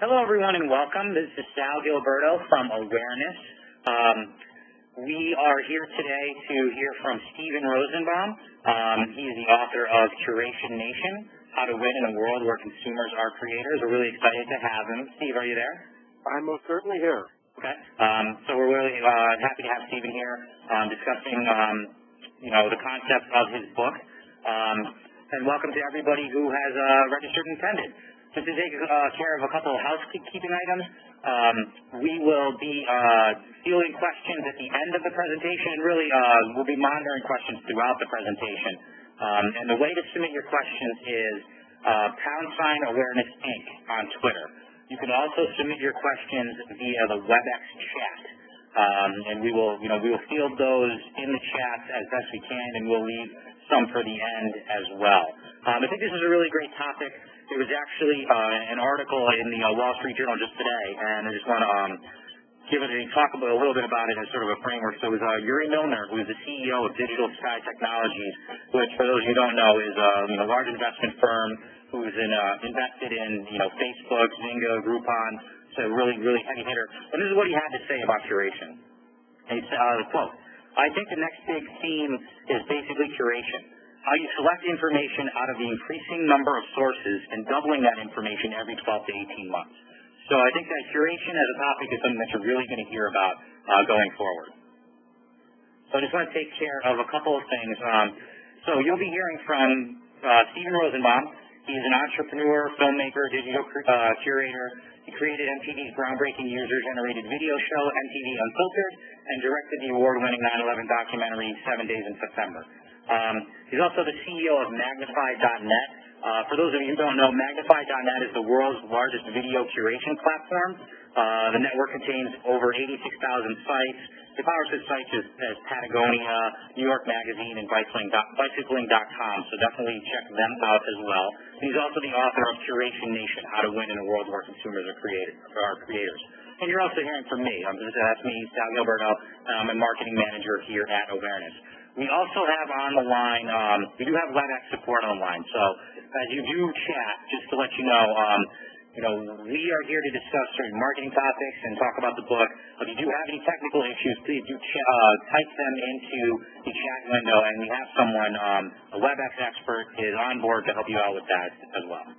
Hello, everyone, and welcome. This is Sal Gilberto from Awareness. We are here today to hear from Stephen Rosenbaum. He is the author of Curation Nation, How to Win in a World Where Consumers Are Creators. We're really excited to have him. Steve, are you there? I'm most certainly here. Okay. So we're really happy to have Stephen here discussing, the concept of his book. And welcome to everybody who has registered and attended. Just to take care of a couple of housekeeping items, we will be fielding questions at the end of the presentation, and really we'll be monitoring questions throughout the presentation. And the way to submit your questions is #Awareness Inc. on Twitter. You can also submit your questions via the WebEx chat, and we will field those in the chat as best we can, and we'll leave some for the end as well. I think this is a really great topic. It was actually an article in the Wall Street Journal just today, and I just want to talk a little bit about it as sort of a framework. So it was Yuri Milner, who is the CEO of Digital Sky Technologies, which, for those of you who don't know, is a large investment firm who's invested in Facebook, Zynga, Groupon. So really, really heavy hitter. And this is what he had to say about curation. And he said, quote, "I think the next big theme is basically curation. How you select information out of the increasing number of sources and doubling that information every 12 to 18 months. So I think that curation as a topic is something that you're really going to hear about going forward. So I just want to take care of a couple of things. So you'll be hearing from Stephen Rosenbaum. He's an entrepreneur, filmmaker, digital curator. He created MTV's groundbreaking user-generated video show, MTV Unfiltered, and directed the award-winning 9/11 documentary, 7 Days in September. He's also the CEO of Magnify.net. For those of you who don't know, Magnify.net is the world's largest video curation platform. The network contains over 86,000 sites. It powers such sites as Patagonia, New York Magazine, and Bicycling.com, so definitely check them out as well. And he's also the author of Curation Nation, How to Win in a World Where Consumers Are Creators. And you're also hearing from me. That's me, Sal Gilberto. I'm a marketing manager here at Awareness. We also have on the line, we do have WebEx support online. So as you do chat, just to let you know, we are here to discuss certain marketing topics and talk about the book. If you do have any technical issues, please do type them into the chat window, and we have someone, a WebEx expert, is on board to help you out with that as well.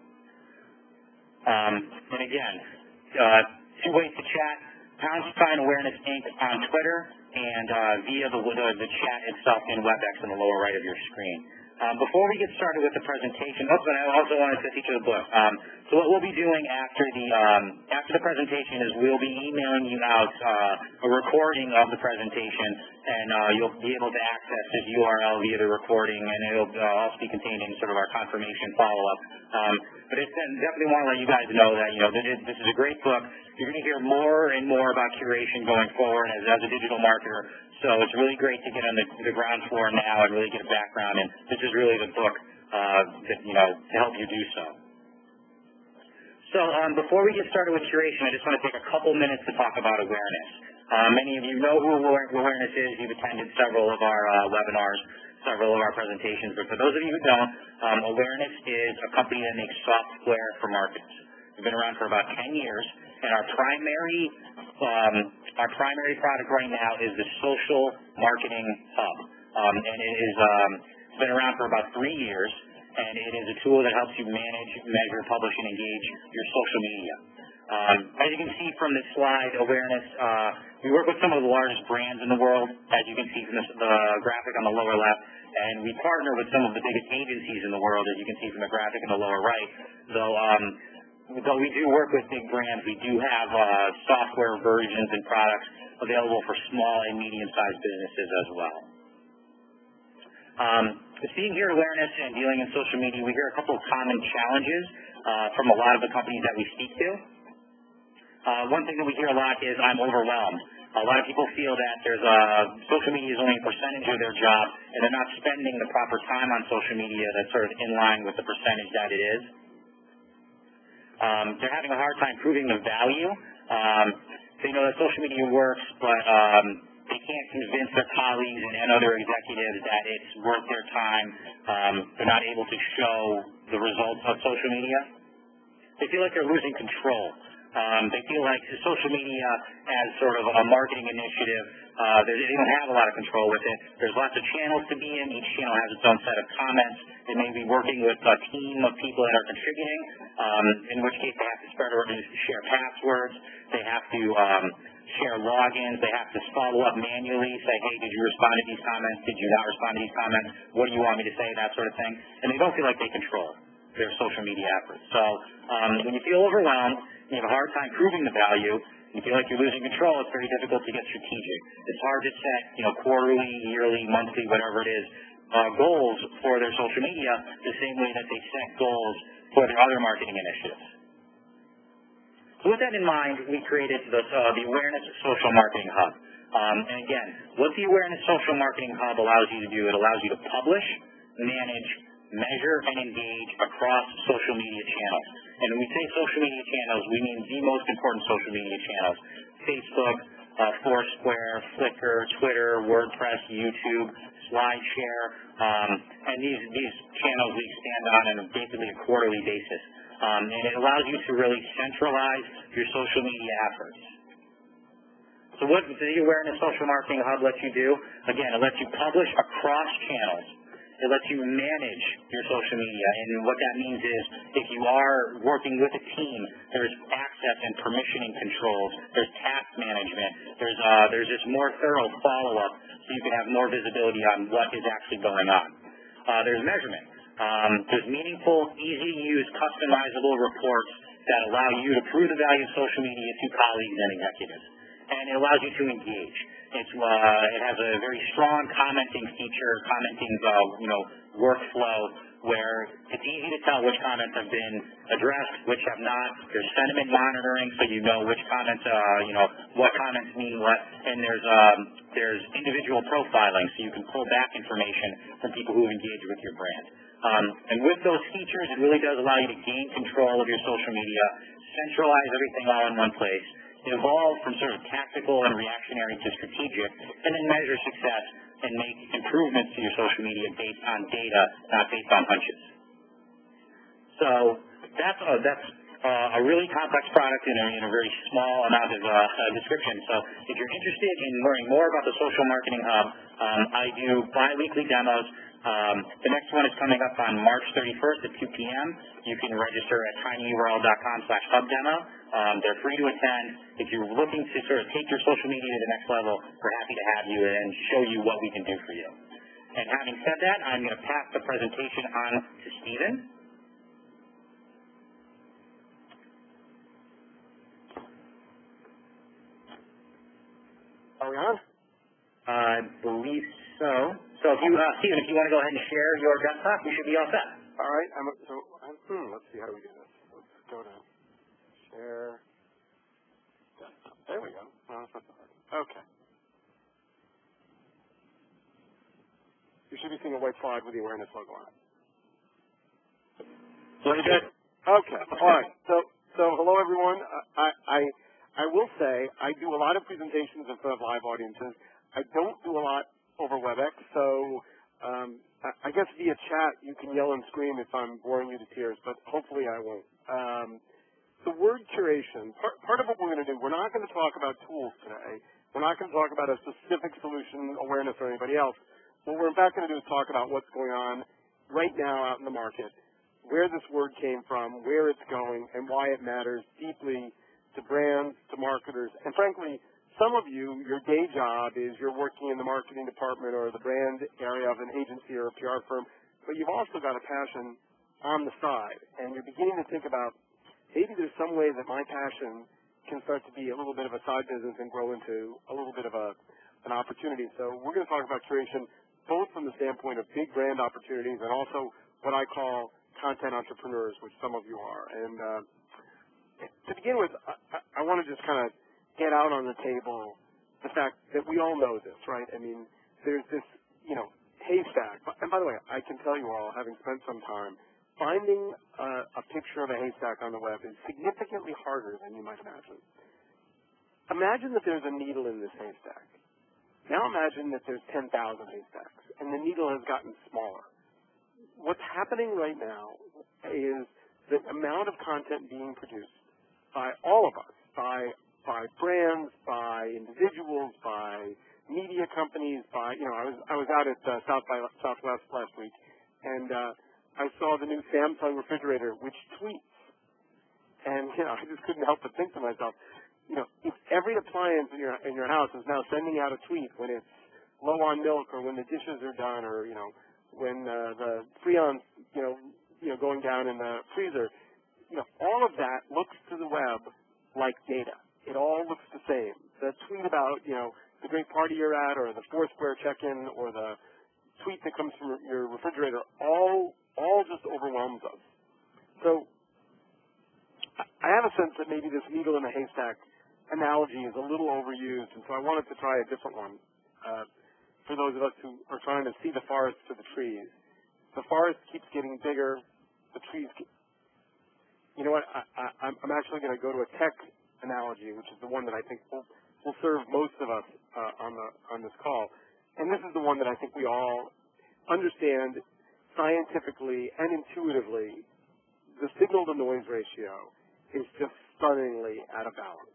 And again, two ways to chat: #Awareness Inc. on Twitter, and via the chat itself in WebEx in the lower right of your screen. Before we get started with the presentation, I also wanted to feature the book. So what we'll be doing after the presentation is we'll be emailing you out a recording of the presentation, and you'll be able to access this URL via the recording, and it'll also be contained in sort of our confirmation follow-up. But it's definitely want to let you guys know that this is a great book. You're going to hear more and more about curation going forward as a digital marketer. So it's really great to get on the ground floor now and really get a background. And this is really the book to help you do so. So before we get started with curation, I just want to take a couple minutes to talk about awareness. Many of you know who Awareness is. You've attended several of our webinars, several of our presentations. But for those of you who don't, Awareness is a company that makes software for marketers. We've been around for about 10 years, and our primary product right now is the Social Marketing Hub. And it is been around for about 3 years, and it is a tool that helps you manage, measure, publish, and engage your social media. As you can see from this slide, Awareness, we work with some of the largest brands in the world, as you can see from the graphic on the lower left, and we partner with some of the biggest agencies in the world, as you can see from the graphic on the lower right. Though we do work with big brands, we do have software versions and products available for small and medium-sized businesses as well. Seeing here at Awareness and dealing in social media, we hear a couple of common challenges from a lot of the companies that we speak to. One thing that we hear a lot is, I'm overwhelmed. A lot of people feel that social media is only a percentage of their job, and they're not spending the proper time on social media that's sort of in line with the percentage that it is. They're having a hard time proving the value. They know that social media works, but they can't convince their colleagues and other executives that it's worth their time. They're not able to show the results of social media. They feel like they're losing control. They feel like social media as sort of a marketing initiative, they don't have a lot of control with it. There's lots of channels to be in. Each channel has its own set of comments. They may be working with a team of people that are contributing, in which case they have to share passwords. They have to share logins. They have to follow up manually, say, hey, did you respond to these comments? Did you not respond to these comments? What do you want me to say? That sort of thing. And they don't feel like they control their social media efforts. So when you feel overwhelmed, you have a hard time proving the value, you feel like you're losing control, it's very difficult to get strategic. It's hard to set, quarterly, yearly, monthly, whatever it is, goals for their social media the same way that they set goals for their other marketing initiatives. So with that in mind, we created the Awareness Social Marketing Hub. And again, what the Awareness Social Marketing Hub allows you to do, it allows you to publish, manage, measure, and engage across social media channels. And when we say social media channels, we mean the most important social media channels: Facebook, Foursquare, Flickr, Twitter, WordPress, YouTube, SlideShare, and these channels we expand on basically a quarterly basis. And it allows you to really centralize your social media efforts. So what does the Awareness Social Marketing Hub let you do? Again, it lets you publish across channels. It lets you manage your social media, and what that means is if you are working with a team, there's access and permissioning controls, there's task management, there's just more thorough follow-up so you can have more visibility on what is actually going on. There's measurement. There's meaningful, easy-to-use, customizable reports that allow you to prove the value of social media to colleagues and executives. And it allows you to engage. It has a very strong commenting feature, workflow, where it's easy to tell which comments have been addressed, which have not. There's sentiment monitoring, so you know which comments, what comments mean what. And there's individual profiling, so you can pull back information from people who engage with your brand. And with those features, it really does allow you to gain control of your social media, centralize everything all in one place, evolve from sort of tactical and reactionary to strategic, and then measure success and make improvements to your social media based on data, not based on hunches. So that's a really complex product in a very small amount of description. So if you're interested in learning more about the Social Marketing Hub, I do bi-weekly demos. The next one is coming up on March 31st at 2 p.m. You can register at tinyurl.com/hubdemo. They're free to attend. If you're looking to sort of take your social media to the next level, we're happy to have you and show you what we can do for you. And having said that, I'm going to pass the presentation on to Stephen. Are we on? I believe so. So if you, Stephen, if you want to go ahead and share your desktop, you should be all set. All right. Let's see. How do we do this? Let's go to share desktop. There we go. No, that's not so hard. Okay. You should be seeing a white slide with the awareness logo on it. Very good. Okay. All right. So hello everyone. I will say I do a lot of presentations in front of live audiences. I don't do a lot over WebEx, so I guess via chat you can yell and scream if I'm boring you to tears, but hopefully I won't. The word curation, part of what we're going to do, we're not going to talk about tools today. We're not going to talk about a specific solution, awareness, or anybody else. What we're in fact going to do is talk about what's going on right now out in the market, where this word came from, where it's going, and why it matters deeply to brands, to marketers, and frankly, some of you, your day job is you're working in the marketing department or the brand area of an agency or a PR firm, but you've also got a passion on the side, and you're beginning to think about maybe there's some way that my passion can start to be a little bit of a side business and grow into a little bit of an opportunity. So we're going to talk about curation both from the standpoint of big brand opportunities and also what I call content entrepreneurs, which some of you are. And to begin with, I want to just kind of get out on the table the fact that we all know this, right? I mean, there's this, haystack. And by the way, I can tell you all, having spent some time, finding a picture of a haystack on the web is significantly harder than you might imagine. Imagine that there's a needle in this haystack. Now imagine that there's 10,000 haystacks, and the needle has gotten smaller. What's happening right now is the amount of content being produced by all of us, by brands, by individuals, by media companies, by, I was out at South by Southwest last week, and I saw the new Samsung refrigerator, which tweets. And, I just couldn't help but think to myself, if every appliance in your house is now sending out a tweet when it's low on milk or when the dishes are done or, when the Freon's, going down in the freezer, all of that looks to the web like data. It all looks the same. The tweet about, the great party you're at or the Foursquare check-in or the tweet that comes from your refrigerator all just overwhelms us. So I have a sense that maybe this needle in a haystack analogy is a little overused, and so I wanted to try a different one for those of us who are trying to see the forest for the trees. The forest keeps getting bigger. The trees you know what? I'm actually going to go to a tech analogy, which is the one that I think will serve most of us on this call. And this is the one that I think we all understand scientifically and intuitively. The signal-to-noise ratio is just stunningly out of balance.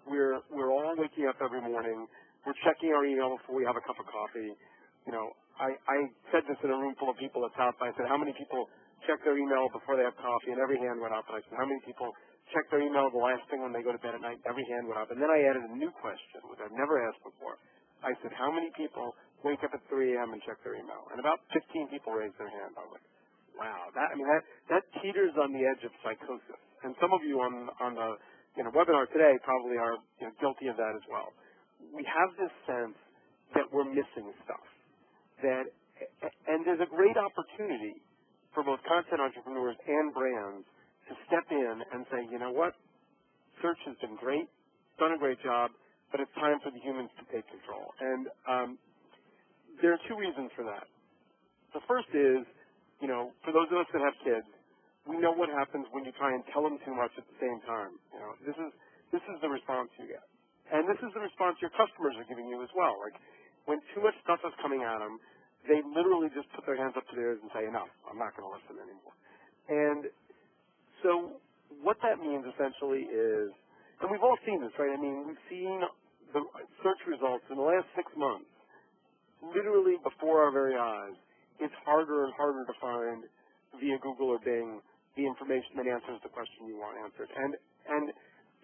We're all waking up every morning. We're checking our email before we have a cup of coffee. I said this in a room full of people at South by. I said, how many people check their email before they have coffee? And every hand went up. And I said, how many people check their email the last thing when they go to bed at night? Every hand went up. And then I added a new question, which I've never asked before. I said, how many people wake up at 3 a.m. and check their email? And about 15 people raised their hand. I was like, wow, that teeters on the edge of psychosis. And some of you on the webinar today probably are guilty of that as well. We have this sense that we're missing stuff. And there's a great opportunity for both content entrepreneurs and brands to step in and say, you know what, search has been great, done a great job, but it's time for the humans to take control. And there are two reasons for that. The first is, for those of us that have kids, we know what happens when you try and tell them too much at the same time. This is the response you get. And this is the response your customers are giving you as well. Like, when too much stuff is coming at them, they literally just put their hands up to their ears and say, enough, I'm not going to listen anymore. And so what that means essentially is, and we've all seen this, right? I mean, we've seen the search results in the last 6 months, literally before our very eyes. It's harder and harder to find via Google or Bing the information that answers the question you want answered. And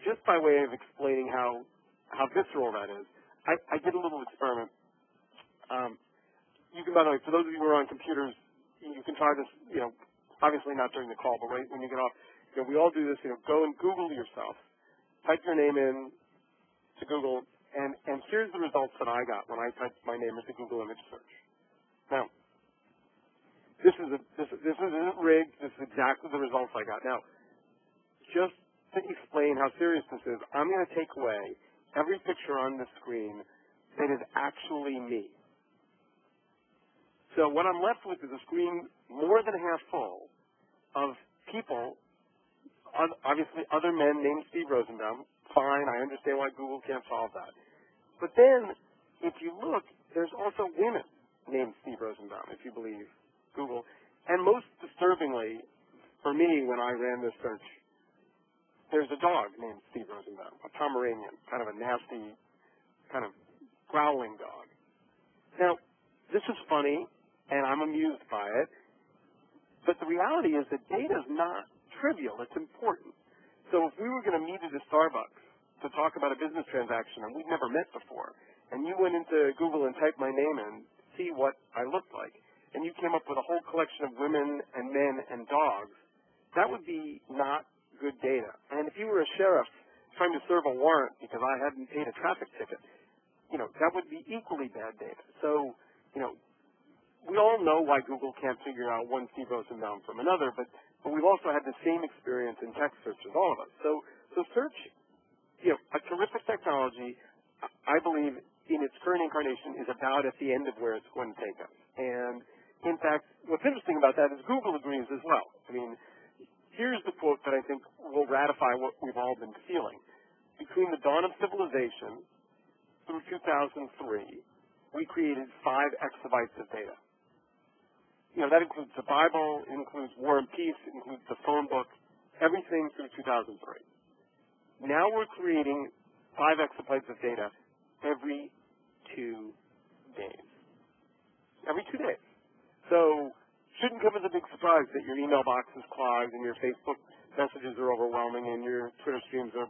just by way of explaining how visceral that is, I did a little experiment. You can, by the way, for those of you who are on computers, you can try this, obviously not during the call, but right when you get off, we all do this, go and Google yourself. Type your name in to Google, and here's the results that I got when I typed my name into Google image search. Now, this isn't rigged. This is exactly the results I got. Now, just to explain how serious this is, I'm going to take away every picture on the screen that is actually me. So what I'm left with is a screen more than half full of people, obviously other men named Steve Rosenbaum. Fine, I understand why Google can't solve that. But then, if you look, there's also women named Steve Rosenbaum, if you believe Google. And most disturbingly, for me, when I ran this search, there's a dog named Steve Rosenbaum, a Pomeranian, kind of a nasty, kind of growling dog. Now, this is funny, and I'm amused by it, but the reality is that data is not trivial. It's important. So if we were going to meet at a Starbucks to talk about a business transaction and we'd never met before, and you went into Google and typed my name in, see what I looked like, and you came up with a whole collection of women and men and dogs, that would be not good data. And if you were a sheriff trying to serve a warrant because I hadn't paid a traffic ticket, that would be equally bad data. So, we all know why Google can't figure out one Steve Rosenbaum from another, but we've also had the same experience in text searches, all of us. So search, a terrific technology, I believe, in its current incarnation, is about at the end of where it's going to take us. And, in fact, what's interesting about that is Google agrees as well. I mean, here's the quote that I think will ratify what we've all been feeling. Between the dawn of civilization through 2003, we created 5 exabytes of data. That includes the Bible, it includes War and Peace, it includes the phone book, everything through 2003. Now we're creating 5 exabytes of data every 2 days. Every 2 days. So shouldn't come as a big surprise that your email box is clogged and your Facebook messages are overwhelming and your Twitter streams are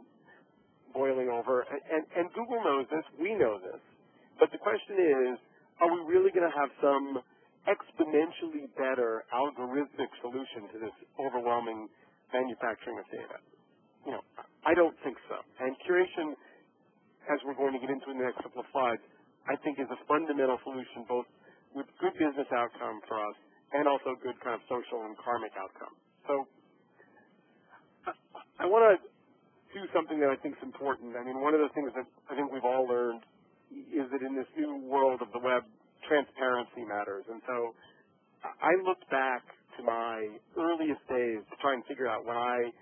boiling over. And Google knows this. We know this. But the question is, are we really going to have some exponentially better algorithmic solution to this overwhelming manufacturing of data? I don't think so. And curation, as we're going to get into in the next couple of slides, I think is a fundamental solution both with good business outcome for us and also good kind of social and karmic outcome. So I want to do something that I think is important. I mean, one of the things that I think we've all learned is that in this new world of the web, transparency matters. And so I looked back to my earliest days to try and figure out when I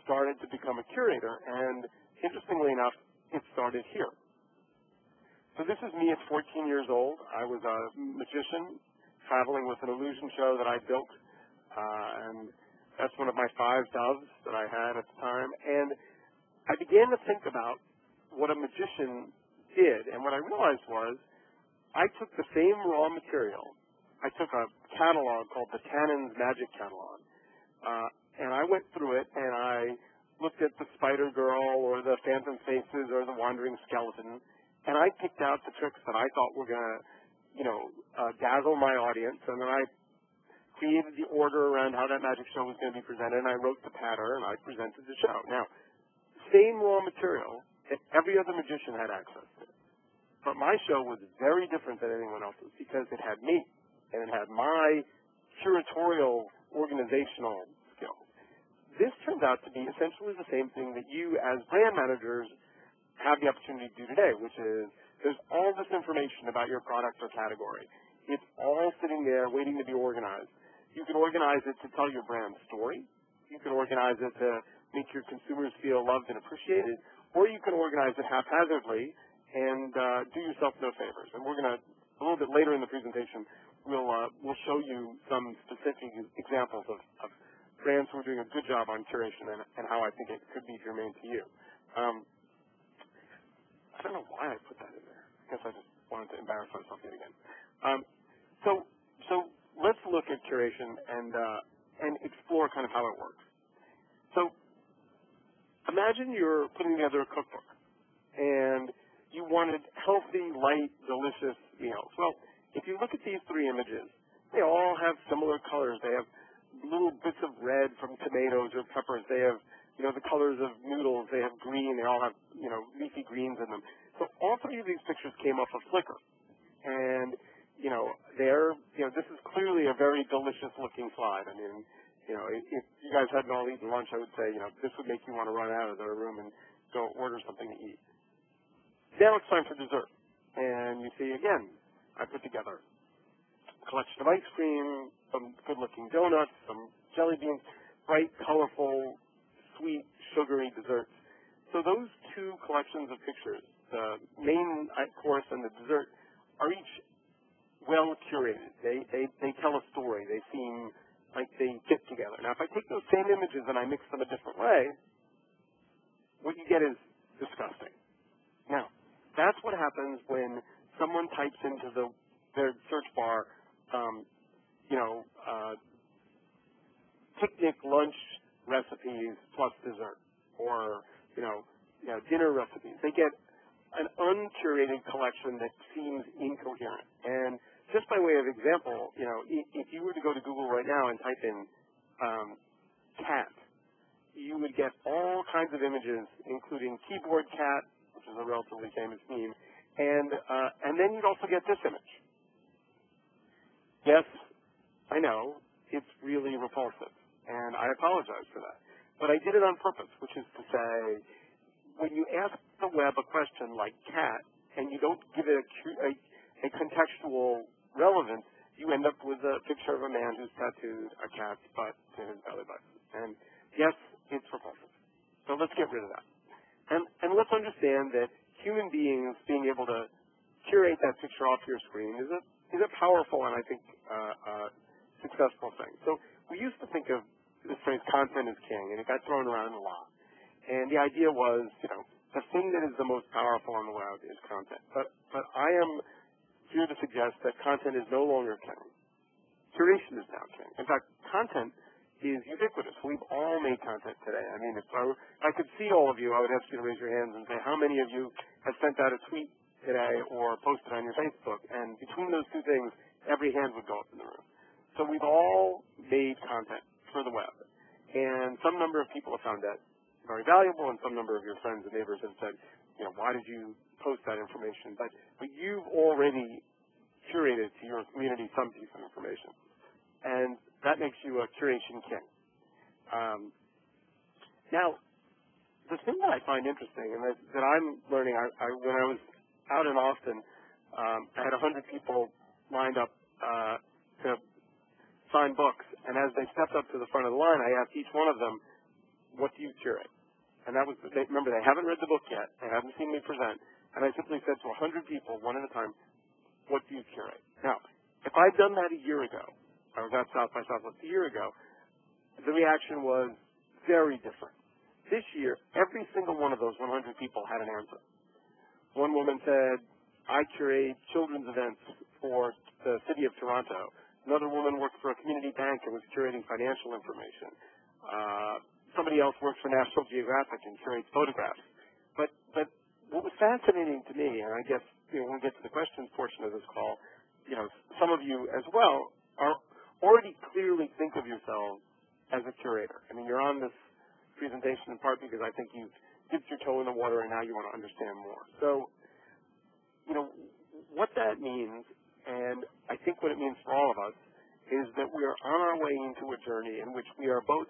started to become a curator, and interestingly enough, it started here. So this is me at 14 years old. I was a magician traveling with an illusion show that I built, and that's one of my 5 doves that I had at the time. And I began to think about what a magician did, and what I realized was I took the same raw material. I took a catalog called the Tannen's Magic Catalog, and I went through it, and I looked at the Spider Girl or the Phantom Faces or the Wandering Skeleton, and I picked out the tricks that I thought were going to, dazzle my audience, and then I created the order around how that magic show was going to be presented, and I wrote the pattern, and I presented the show. Now, same raw material that every other magician had access to. But my show was very different than anyone else's because it had me, and it had my curatorial organizational skills. This turns out to be essentially the same thing that you as brand managers have the opportunity to do today, which is there's all this information about your product or category. It's all sitting there waiting to be organized. You can organize it to tell your brand story. You can organize it to make your consumers feel loved and appreciated, or you can organize it haphazardly and do yourself no favors. And we're going to, a little bit later in the presentation, we'll show you some specific examples of brands who are doing a good job on curation and how I think it could be germane to you. I don't know why I put that in there. I guess I just wanted to embarrass myself yet again. So let's look at curation and explore kind of how it works. So imagine you're putting together a cookbook and you wanted healthy, light, delicious meals. Well, if you look at these 3 images, they all have similar colors. They have little bits of red from tomatoes or peppers. They have, the colors of noodles. They have green. They all have, leafy greens in them. So all 3 of these pictures came off of Flickr. And, this is clearly a very delicious-looking slide. I mean, if you guys hadn't all eaten lunch, I would say, this would make you want to run out of the room and go order something to eat. Now it's time for dessert. And you see, again, I put together a collection of ice cream, some good-looking donuts, some jelly beans, bright, colorful, sweet, sugary desserts. So those 2 collections of pictures, the main course and the dessert, are each well curated. They tell a story. They seem like they fit together. Now, if I take those same images and I mix them a different way, what you get is disgusting. Now, that's what happens when someone types into their search bar, picnic lunch recipes plus dessert, or dinner recipes. They get an uncurated collection that seems incoherent. And just by way of example, if you were to go to Google right now and type in cat, you would get all kinds of images, including keyboard cat, which is a relatively famous meme, and then you'd also get this image. Yes, I know, it's really repulsive, and I apologize for that. But I did it on purpose, which is to say, when you ask the web a question like cat, and you don't give it a contextual relevance, you end up with a picture of a man who's tattooed a cat's butt to his belly button. And yes, it's repulsive. So let's get rid of that. And let's understand that human beings being able to curate that picture off your screen is a powerful and I think successful thing. So we used to think of this phrase "content is king," and it got thrown around a lot. And the idea was, the thing that is the most powerful on the web is content. But I am here to suggest that content is no longer king. Curation is now king. In fact, content is ubiquitous. We've all made content today. I mean, if I could see all of you, I would ask you to raise your hands and say, how many of you have sent out a tweet today or posted on your Facebook? And between those two things, every hand would go up in the room. So we've all made content for the web. And some number of people have found that very valuable, and some number of your friends and neighbors have said, why did you post that information? But you've already curated to your community some piece of information. And that makes you a curation king. Now, the thing that I find interesting, and that I'm learning, when I was out in Austin, I had 100 people lined up to sign books, and as they stepped up to the front of the line, I asked each one of them, what do you curate? And that was, remember, they haven't read the book yet, they haven't seen me present, and I simply said to 100 people, one at a time, what do you curate? Now, if I'd done that a year ago, I was at South by Southwest a year ago, the reaction was very different. This year, every single one of those 100 people had an answer. One woman said, I curate children's events for the city of Toronto. Another woman worked for a community bank and was curating financial information. Somebody else works for National Geographic and curates photographs. But what was fascinating to me, and I guess when we get to the questions portion of this call, some of you as well are already clearly think of yourselves as a curator. I mean, you're on this presentation in part because I think you've dipped your toe in the water and now you want to understand more. So, what that means, and I think what it means for all of us, is that we are on our way into a journey in which we are both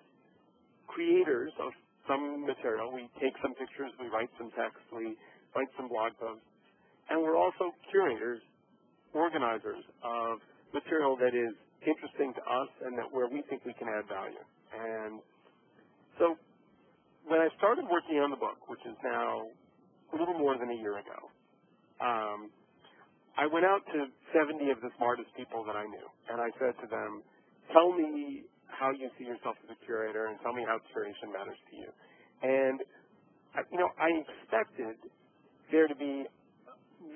creators of some material. We take some pictures, we write some text, we write some blog posts, and we're also curators, organizers of material that is interesting to us and that where we think we can add value. And so when I started working on the book, which is now a little more than a year ago, I went out to 70 of the smartest people that I knew, and I said to them, tell me how you see yourself as a curator and tell me how curation matters to you. And, I expected there to be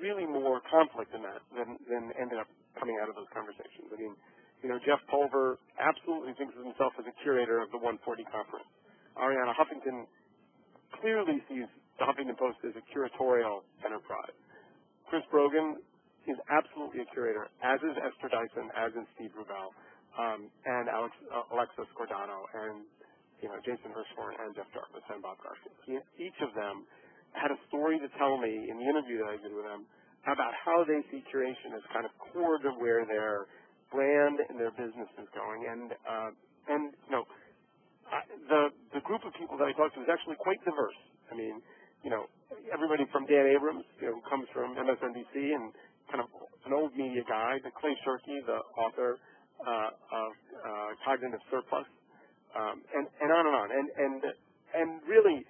really more conflict in that than ended up coming out of those conversations. I mean, Jeff Pulver absolutely thinks of himself as a curator of the 140 conference. Ariana Huffington clearly sees the Huffington Post as a curatorial enterprise. Chris Brogan is absolutely a curator, as is Esther Dyson, as is Steve Rubel, and Alexis Cordano, and Jason Hirschhorn, and Jeff Dartmouth, and Bob Garfield. Each of them had a story to tell me in the interview that I did with them about how they see curation as kind of core to where their brand and their business is going. And the group of people that I talked to is actually quite diverse. I mean, everybody from Dan Abrams, who comes from MSNBC and kind of an old media guy, to Clay Shirky, the author of Cognitive Surplus, and on and on. And really,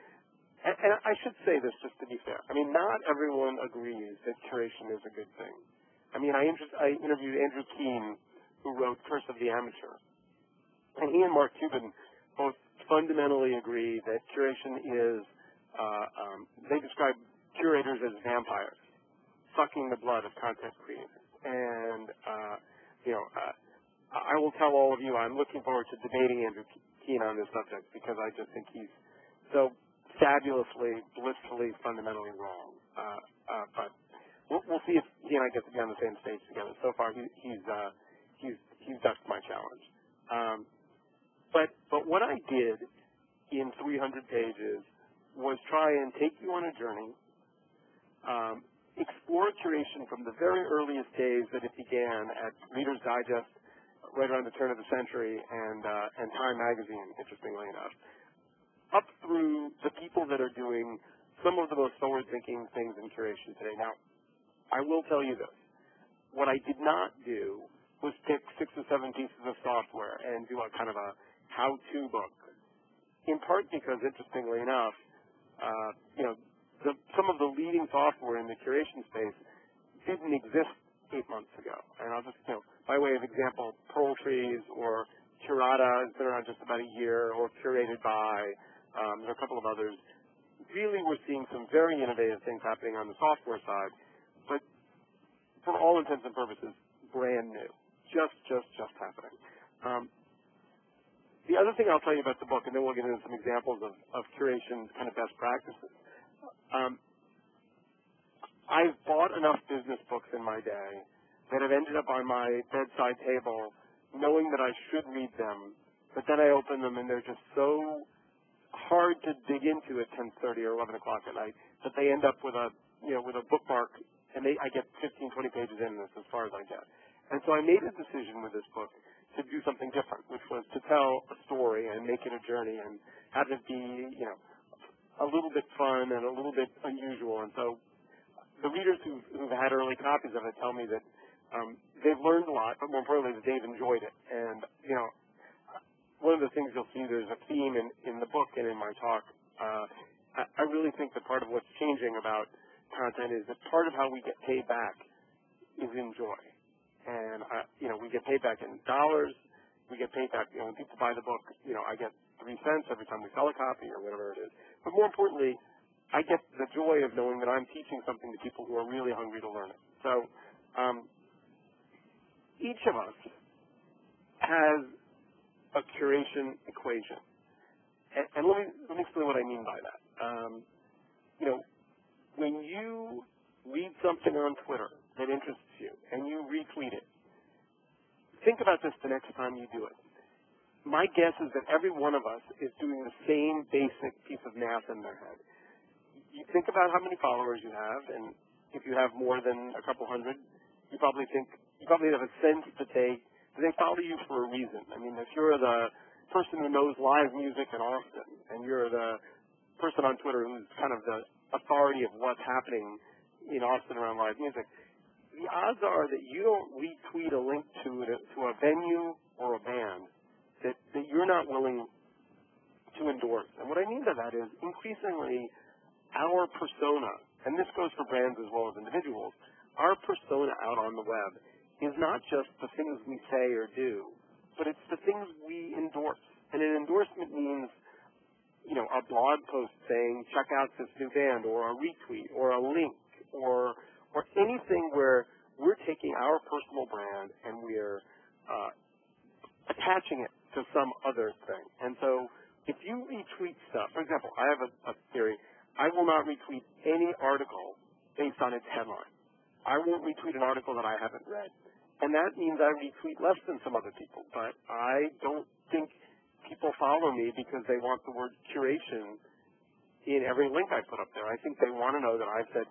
and I should say this just to be fair. I mean, not everyone agrees that curation is a good thing. I mean, I interviewed Andrew Keene, who wrote Curse of the Amateur. And he and Mark Cuban both fundamentally agree that curation is, they describe curators as vampires, sucking the blood of content creators. And, I will tell all of you, I'm looking forward to debating Andrew Keene on this subject because I just think he's so fabulously, blissfully, fundamentally wrong. But we'll see if he and I get to be on the same stage together. So far, he's ducked my challenge. But what I did in 300 pages was try and take you on a journey, explore curation from the very earliest days that it began at Reader's Digest, right around the turn of the century, and Time Magazine, interestingly enough, up through the people that are doing some of the most forward-thinking things in curation today. Now, I will tell you this. What I did not do was pick 6 or 7 pieces of software and do a kind of a how-to book, in part because, interestingly enough, some of the leading software in the curation space didn't exist 8 months ago. And I'll just, by way of example, Pearl Trees or Curata has been around just about a year, or Curated By. There are a couple of others. really we're seeing some very innovative things happening on the software side, but for all intents and purposes, brand new, just happening. The other thing I'll tell you about the book, and then we'll get into some examples of curation kind of best practices. I've bought enough business books in my day that have ended up on my bedside table knowing that I should read them, but then I open them and they're just so hard to dig into at 10:30 or 11 o'clock at night that they end up with a bookmark, and I get 15, 20 pages in this as far as I get. And so I made a decision with this book to do something different, which was to tell a story and make it a journey and have it be, a little bit fun and a little bit unusual. And so the readers who've had early copies of it tell me that they've learned a lot, but more importantly, that they've enjoyed it. And, one of the things you'll see, there's a theme in the book and in my talk. I really think that part of what's changing about content is that part of how we get paid back is in joy. And, we get paid back in dollars. We get paid back, when people buy the book, I get 3 cents every time we sell a copy or whatever it is. But more importantly, I get the joy of knowing that I'm teaching something to people who are really hungry to learn it. So each of us has a curation equation. And let me explain what I mean by that. When you read something on Twitter that interests you and you retweet it, think about this the next time you do it. My guess is that every one of us is doing the same basic piece of math in their head. You think about how many followers you have, and if you have more than a couple hundred, you probably have a sense that they follow you for a reason. I mean, if you're the person who knows live music in Austin, and you're the person on Twitter who's kind of the authority of what's happening in Austin around live music, the odds are that you don't retweet a link to a venue or a band that you're not willing to endorse. And what I mean by that is increasingly our persona, and this goes for brands as well as individuals, our persona out on the web is not just the things we say or do, but it's the things we endorse. And an endorsement means, a blog post saying, check out this new band, or a retweet, or a link, or anything where we're taking our personal brand and we're attaching it to some other thing. And so if you retweet stuff, for example, I have a theory, I will not retweet any article based on its headline. I won't retweet an article that I haven't read. And that means I retweet less than some other people. But I don't think people follow me because they want the word curation in every link I put up there. I think they want to know that I've said,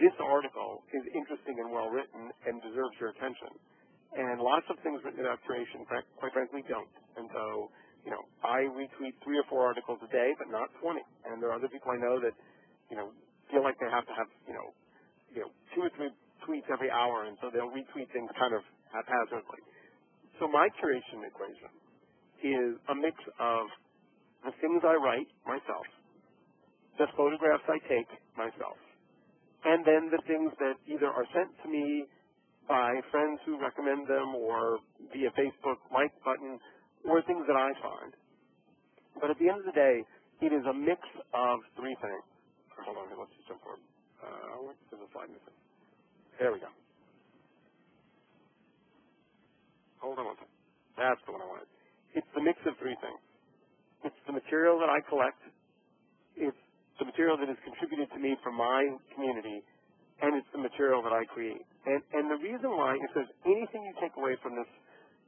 this article is interesting and well-written and deserves your attention. And lots of things written about curation, quite frankly, don't. And so, I retweet 3 or 4 articles a day, but not 20. And there are other people I know that, feel like they have to have, 2 or 3 tweets every hour, and so they'll retweet things kind of haphazardly. So my curation equation is a mix of the things I write myself, the photographs I take myself, and then the things that either are sent to me by friends who recommend them or via Facebook like button or things that I find. But at the end of the day, it is a mix of 3 things. Hold on, let's just jump forward. There's a slide missing. There we go. Hold on one second. That's the one I wanted. It's the mix of 3 things. It's the material that I collect. It's the material that is contributed to me from my community, and it's the material that I create. And the reason why, if there's anything you take away from this,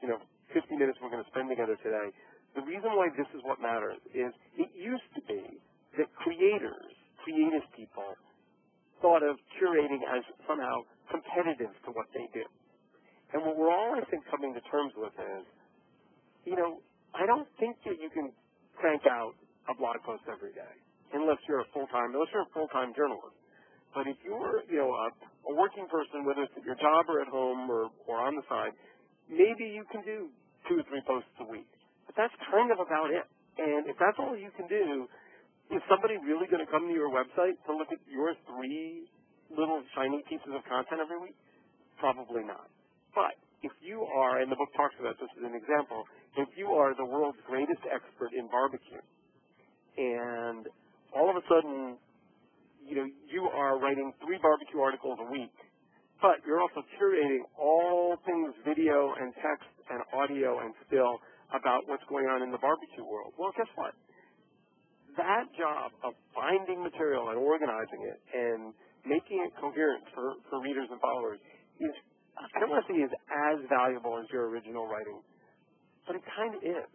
50 minutes we're going to spend together today, the reason why this is what matters is it used to be that creative people thought of curating as somehow competitive to what they do. And what we're all, I think, coming to terms with is, I don't think that you can crank out a blog post every day unless you're a full-time journalist. But if you're, a working person, whether it's at your job or at home or on the side, maybe you can do 2 or 3 posts a week. But that's kind of about it. And if that's all you can do, is somebody really going to come to your website to look at your 3 little shiny pieces of content every week? Probably not. But if you are, and the book talks about this as an example, if you are the world's greatest expert in barbecue, and all of a sudden you are writing 3 barbecue articles a week, but you're also curating all things video and text and audio and still about what's going on in the barbecue world. Well, guess what? That job of finding material and organizing it and making it coherent for readers and followers is, I don't want to say is as valuable as your original writing, but it kind of is.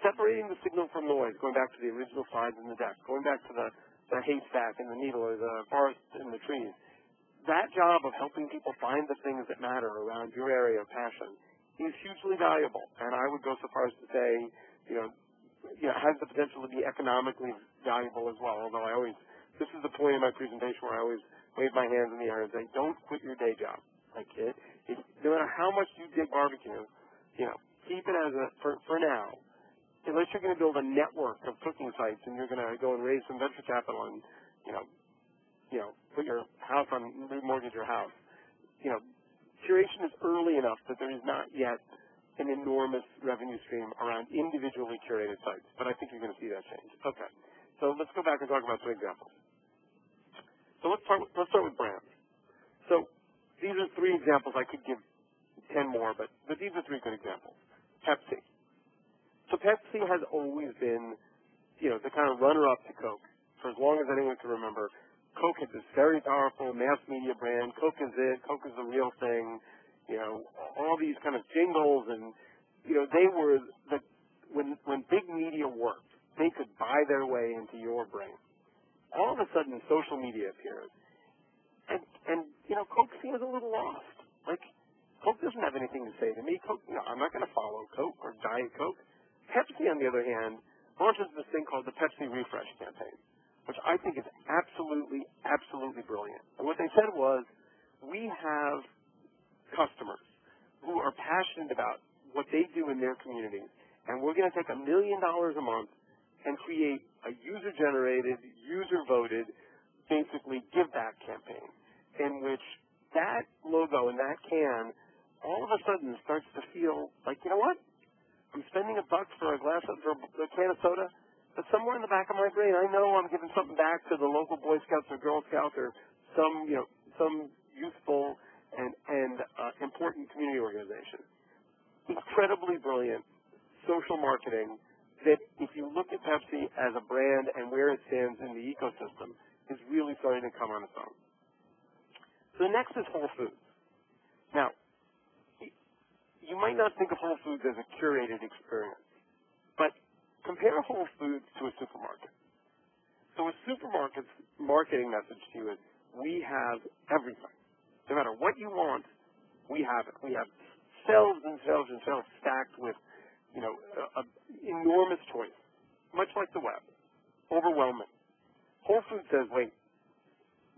Separating the signal from noise, going back to the original slides in the deck, going back to the haystack and the needle or the forest and the trees, that job of helping people find the things that matter around your area of passion is hugely valuable. And I would go so far as to say, has the potential to be economically valuable as well. Although this is the point in my presentation where I always wave my hands in the air and say, don't quit your day job. Like no matter how much you dig barbecue, keep it as for now. Unless you're going to build a network of cooking sites and you're going to go and raise some venture capital and, put your house on, remortgage your house. Curation is early enough that there is not yet an enormous revenue stream around individually curated sites, but I think you're going to see that change. Okay, so let's go back and talk about some examples. So let's start with brands. So these are 3 examples. I could give 10 more, but these are 3 good examples. Pepsi. So Pepsi has always been, the kind of runner-up to Coke for as long as anyone can remember. Coke is this very powerful mass media brand. Coke is it. Coke is the real thing. All these kind of jingles and, they were when big media worked, they could buy their way into your brain. All of a sudden, social media appears, and Coke seems a little lost. Like, Coke doesn't have anything to say to me. Coke, I'm not going to follow Coke or Diet Coke. Pepsi, on the other hand, launches this thing called the Pepsi Refresh campaign, which I think is absolutely, absolutely brilliant. And what they said was, we have customers who are passionate about what they do in their communities, and we're going to take $1 million a month and create a user-generated, user-voted, basically give-back campaign in which that logo and that can all of a sudden starts to feel like, you know what? I'm spending $1 for a can of soda, but somewhere in the back of my brain, I know I'm giving something back to the local Boy Scouts or Girl Scouts or some useful and important community organization. Incredibly brilliant social marketing that, if you look at Pepsi as a brand and where it stands in the ecosystem, is really starting to come on its own. So the next is Whole Foods. Now, you might not think of Whole Foods as a curated experience, but compare Whole Foods to a supermarket. So a supermarket's marketing message to you is, we have everything. No matter what you want, we have it. We have shelves and shelves and shelves stacked with, enormous choice, much like the web, overwhelming. Whole Foods says, wait,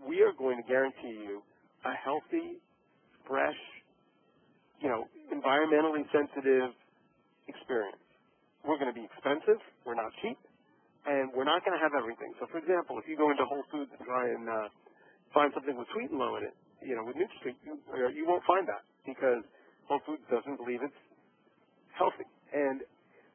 we are going to guarantee you a healthy, fresh, environmentally sensitive experience. We're going to be expensive, we're not cheap, and we're not going to have everything. So, for example, if you go into Whole Foods and try and find something with sweet and low in it, with NutraSweet, you won't find that because Whole Foods doesn't believe it's healthy. And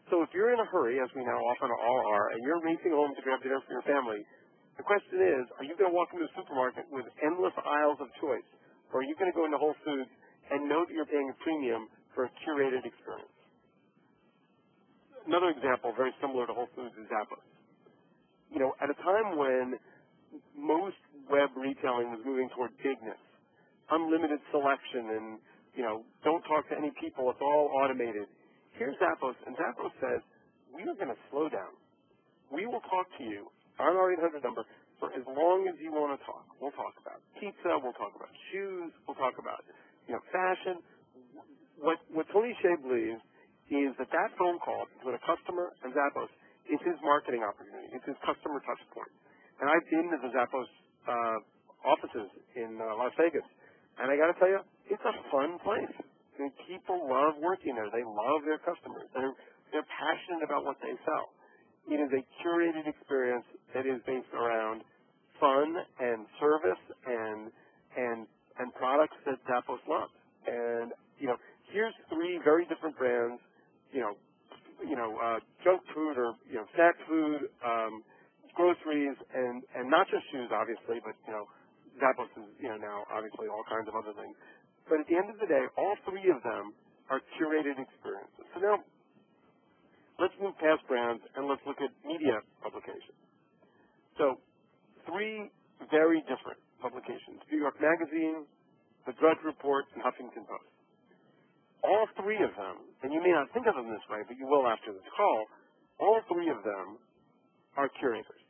so if you're in a hurry, as we now often all are, and you're racing home to grab dinner for your family, the question is, are you going to walk into a supermarket with endless aisles of choice, or are you going to go into Whole Foods and know that you're paying a premium for a curated experience? Another example, very similar to Whole Foods, is Zappos. At a time when most web retailing was moving toward bigness, unlimited selection, and, don't talk to any people, it's all automated. Here's Zappos, and Zappos says, we are going to slow down. We will talk to you on our 800 number for as long as you want to talk. We'll talk about pizza, we'll talk about shoes, we'll talk about, fashion. What Tony Hsieh believes is that phone call between a customer and Zappos is his marketing opportunity. It's his customer touch point. And I've been to the Zappos offices in Las Vegas, and I got to tell you, it's a fun place. I mean, people love working there. They love their customers. They're passionate about what they sell. It is a curated experience that is based around fun and service and products that Zappos loves. And here's 3 very different brands. Junk food or snack food, groceries, and not just shoes, obviously, but, Zappos is, now obviously all kinds of other things. But at the end of the day, all three of them are curated experiences. So now, let's move past brands and let's look at media publications. So, three very different publications: New York Magazine, The Drudge Report, and Huffington Post. All three of them, and you may not think of them this way, but you will after this call, all three of them are curators.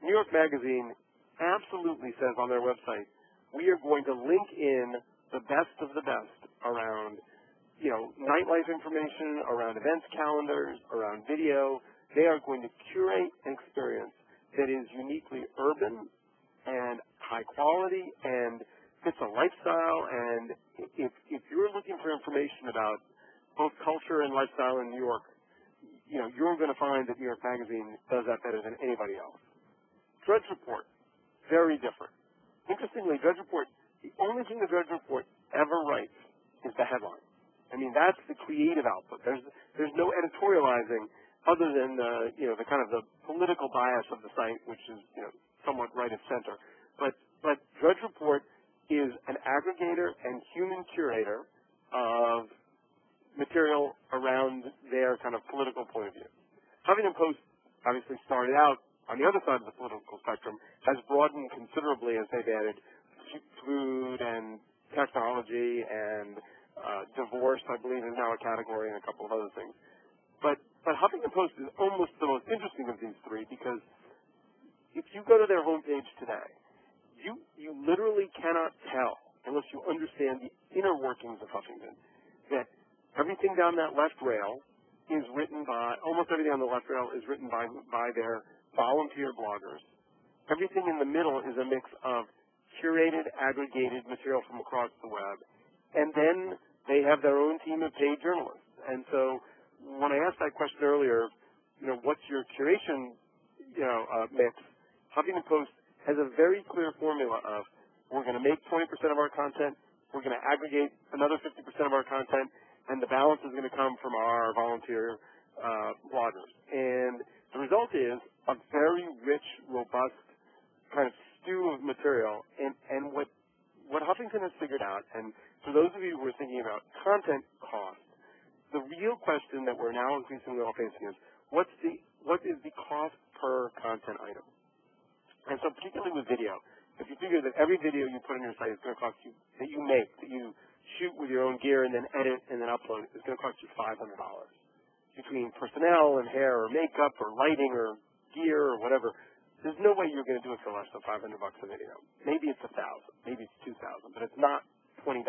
New York Magazine absolutely says on their website, we are going to link in the best of the best around, nightlife information, around events calendars, around video. They are going to curate an experience that is uniquely urban and high quality and fits a lifestyle. And if you're looking for information about both culture and lifestyle in New York, you're going to find that New York Magazine does that better than anybody else. Drudge Report, very different. Interestingly, Drudge Report, the only thing the Drudge Report ever writes is the headline. I mean, that's the creative output. There's no editorializing other than the kind of the political bias of the site, which is somewhat right of center. But Drudge Report is an aggregator and human curator of material around their kind of political point of view. Huffington Post obviously started out on the other side of the political spectrum, has broadened considerably as they've added food and technology and divorce, I believe, is now a category, and a couple of other things. But Huffington Post is almost the most interesting of these three, because if you go to their homepage today, you literally cannot tell, unless you understand the inner workings of Huffington, that everything down that left rail is written by, almost everything on the left rail is written by their volunteer bloggers. Everything in the middle is a mix of curated, aggregated material from across the web. And then they have their own team of paid journalists. And so when I asked that question earlier, what's your curation, mix, Huffington Post has a very clear formula of, we're going to make 20% of our content, we're going to aggregate another 50% of our content, and the balance is going to come from our volunteer bloggers. And the result is a very rich, robust kind of stew of material. And what Huffington has figured out, and for those of you who are thinking about content cost, the real question that we're now increasingly all facing is, what is the cost per content item? And so particularly with video, if you figure that every video you put on your site is going to cost you, that you make, that you shoot with your own gear and then edit and then upload, it's going to cost you $500. Between personnel and hair or makeup or lighting or gear or whatever, there's no way you're going to do it for less than $500 a video. Maybe it's $1,000, maybe it's $2,000, but it's not $20.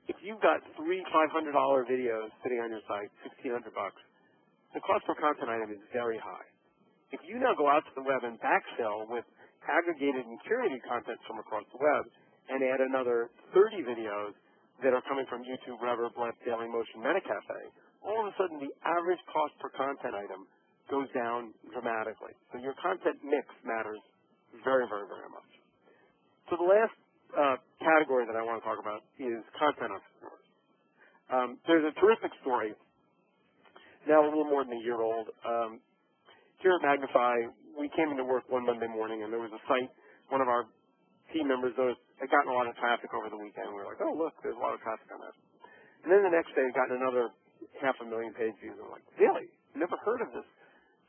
If you've got three $500 videos sitting on your site, $1,600, the cost per content item is very high. If you now go out to the web and backfill with aggregated and curated content from across the web and add another 30 videos that are coming from YouTube, whatever, Blip, Daily Motion, Metacafe, all of a sudden the average cost per content item goes down dramatically. So your content mix matters very, very, very much. So the last category that I want to talk about is content entrepreneurs. There's a terrific story, now a little more than a year old. Here at Magnify, we came into work one Monday morning, and there was a site, one of our team members noticed had gotten a lot of traffic over the weekend. We were like, oh, look, there's a lot of traffic on that. And then the next day, it got another 500,000 page views. And we're like, really? Never heard of this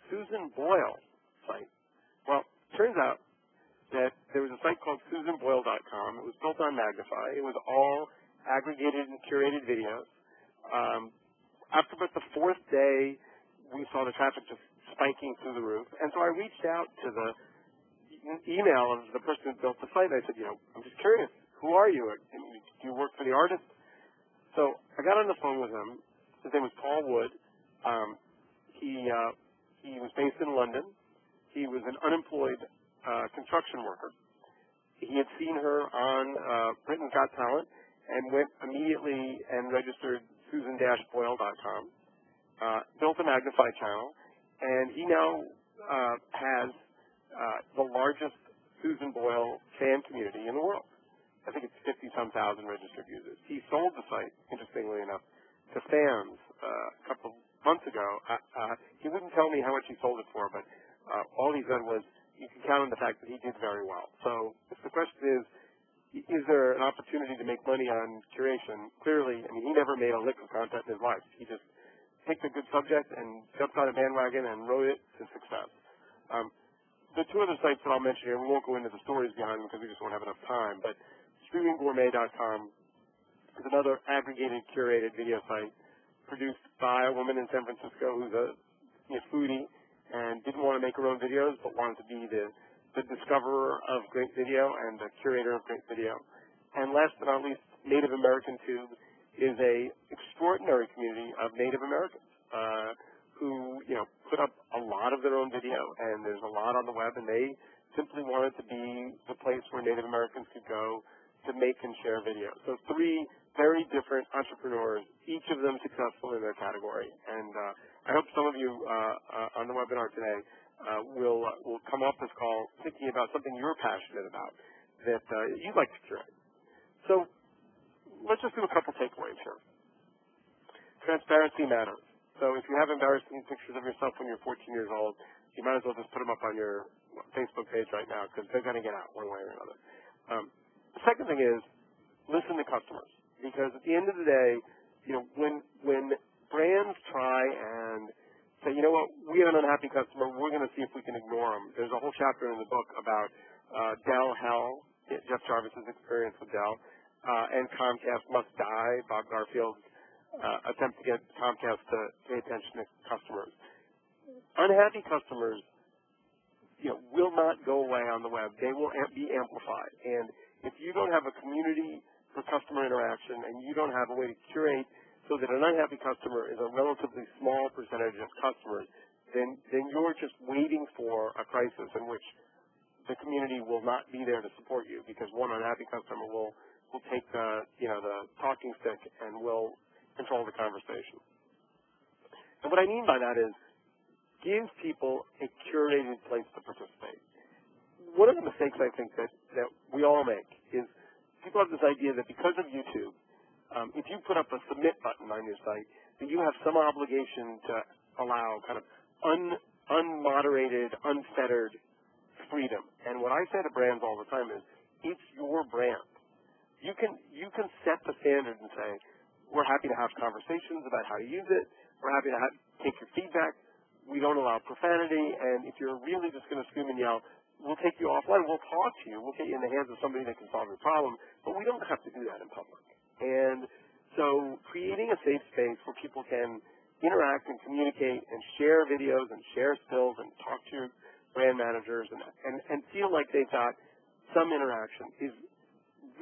Susan Boyle site. Well, it turns out that there was a site called SusanBoyle.com. It was built on Magnify. It was all aggregated and curated videos. After about the fourth day, we saw the traffic just spiking through the roof. And so I reached out to the email of the person who built the site. I said, I'm just curious, who are you? Do you work for the artist? So I got on the phone with him. His name was Paul Wood. He was based in London. He was an unemployed construction worker. He had seen her on Britain's Got Talent and went immediately and registered Susan-Boyle.com, built a Magnify channel, and he now has the largest Susan Boyle fan community in the world. I think it's 50-some thousand registered users. He sold the site, interestingly enough, to fans a couple months ago. He wouldn't tell me how much he sold it for, but all he said was, you can count on the fact that he did very well. So if the question is there an opportunity to make money on curation? Clearly, I mean, he never made a lick of content in his life. He just picked a good subject and jumped on a bandwagon and wrote it to success. The two other sites that I'll mention here, we won't go into the stories behind them because we just won't have enough time, but streaminggourmet.com is another aggregated, curated video site produced by a woman in San Francisco who's a foodie and didn't want to make her own videos but wanted to be the discoverer of great video and the curator of great video. And last but not least, Native American Tube is a extraordinary community of Native Americans who, put up a lot of their own video, and there's a lot on the web, and they simply wanted to be the place where Native Americans could go to make and share videos. So three very different entrepreneurs, each of them successful in their category. And I hope some of you on the webinar today will come off this call thinking about something you're passionate about that you'd like to curate. So let's just do a couple takeaways here. Transparency matters. So if you have embarrassing pictures of yourself when you're 14 years old, you might as well just put them up on your Facebook page right now because they're going to get out one way or another. The second thing is listen to customers, because at the end of the day, when brands try and say, you know what, we have an unhappy customer, we're going to see if we can ignore them. There's a whole chapter in the book about Dell Hell, Jeff Jarvis's experience with Dell, and Comcast Must Die, Bob Garfield's attempt to get Comcast to pay attention to customers. Unhappy customers, will not go away on the web. They will be amplified. And if you don't have a community for customer interaction and you don't have a way to curate so that an unhappy customer is a relatively small percentage of customers, then you're just waiting for a crisis in which the community will not be there to support you because one unhappy customer will take the talking stick and will control the conversation. And what I mean by that is give people a curated place to participate. One of the mistakes I think that we all make is people have this idea that because of YouTube, if you put up a submit button on your site, that you have some obligation to allow kind of unmoderated, unfettered freedom. And what I say to brands all the time is, it's your brand. You can set the standard and say, we're happy to have conversations about how to use it. We're happy to take your feedback. We don't allow profanity. And if you're really just going to scream and yell, we'll take you offline. We'll talk to you. We'll get you in the hands of somebody that can solve your problem. But we don't have to do that in public. And so creating a safe space where people can interact and communicate and share videos and share stills and talk to your brand managers and feel like they've got some interaction is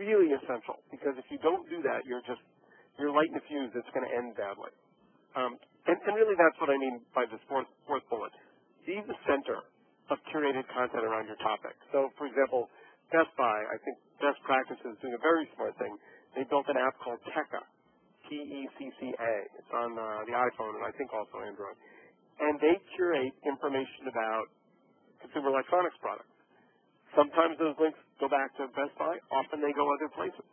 really essential. Because if you don't do that, you're lighting a fuse that's going to end badly. And really that's what I mean by this fourth bullet. Be the center of curated content around your topic. So, for example, Best Buy, I think Best Practices, doing a very smart thing. They built an app called Tecca, T-E-C-C-A. It's on the iPhone and I think also Android. And they curate information about consumer electronics products. Sometimes those links go back to Best Buy. Often they go other places.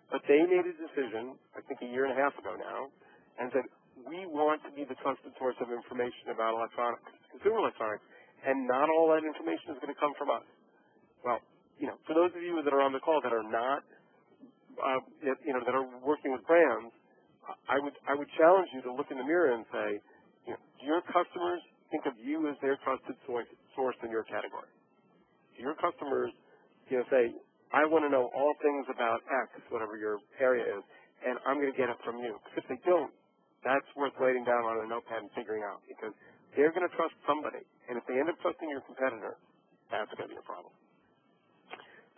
But they made a decision, I think a year and a half ago now, and said, we want to be the trusted source of information about electronics, consumer electronics, and not all that information is going to come from us. Well, for those of you that are on the call that are not, that are working with brands, I would challenge you to look in the mirror and say, do your customers think of you as their trusted source in your category? Do your customers, say, I want to know all things about X, whatever your area is, and I'm going to get it from you. Because if they don't, that's worth writing down on a notepad and figuring out, because they're going to trust somebody. And if they end up trusting your competitor, that's going to be a problem.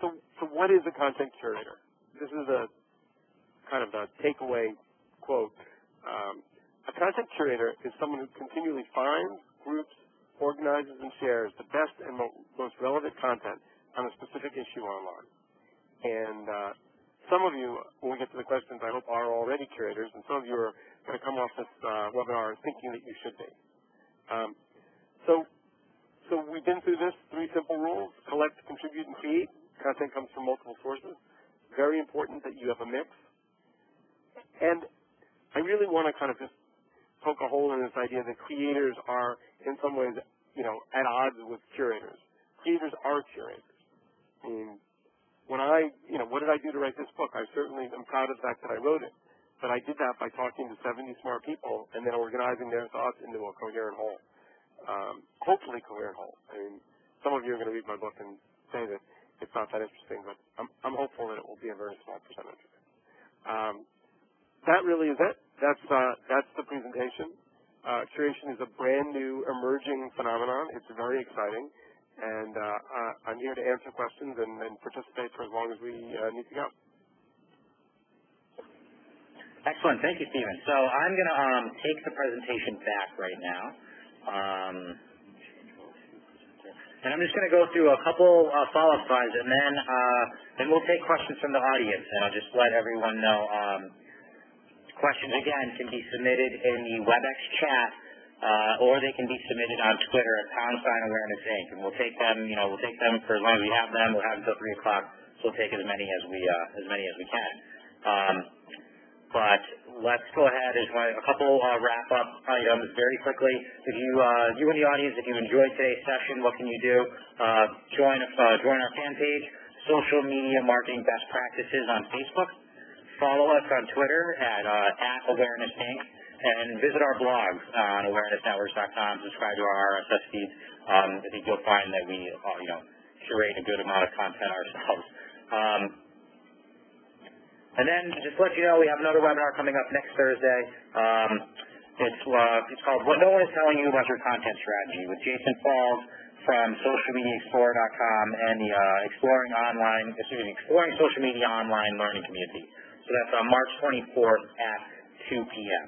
So what is a content curator? This is a kind of a takeaway quote. A content curator is someone who continually finds, groups, organizes, and shares the best and most relevant content on a specific issue online. And some of you, when we get to the questions, I hope are already curators, and some of you are going to come off this webinar thinking that you should be. So we've been through this, 3 simple rules: collect, contribute, and create. Content comes from multiple sources. Very important that you have a mix. And I really want to kind of just poke a hole in this idea that creators are, in some ways, at odds with curators. creators are curators. I mean, what did I do to write this book? I certainly am proud of the fact that I wrote it, but I did that by talking to 70 smart people and then organizing their thoughts into a coherent whole. Hopefully coherent whole. I mean, some of you are going to read my book and say that it's not that interesting, but I'm hopeful that it will be a very small percentage of it. That really is it. That's the presentation. Curation is a brand new emerging phenomenon. It's very exciting, and I'm here to answer questions and participate for as long as we need to go. Excellent. Thank you, Stephen. So I'm going to take the presentation back right now. And I'm just going to go through a couple follow-up slides, and then we'll take questions from the audience. And I'll just let everyone know questions, again, can be submitted in the WebEx chat, or they can be submitted on Twitter at #Awareness Inc. And we'll take them, we'll take them for as long as we have them. We'll have them until 3 o'clock, so we'll take as many as we can. But let's go ahead. There's a couple wrap-up items very quickly. If you in the audience, if you enjoyed today's session, what can you do? Join our fan page, Social Media Marketing Best Practices on Facebook. Follow us on Twitter at Awareness Inc. And visit our blogs on awarenessnetworks.com. Subscribe to our RSS feeds. I think you'll find that we curate a good amount of content ourselves. And then just to let you know, we have another webinar coming up next Thursday. It's called What No One Is Telling You About Your Content Strategy with Jason Falls from socialmediaexplorer.com and the Exploring Social Media Online Learning Community. So that's on March 24th at 2 p.m.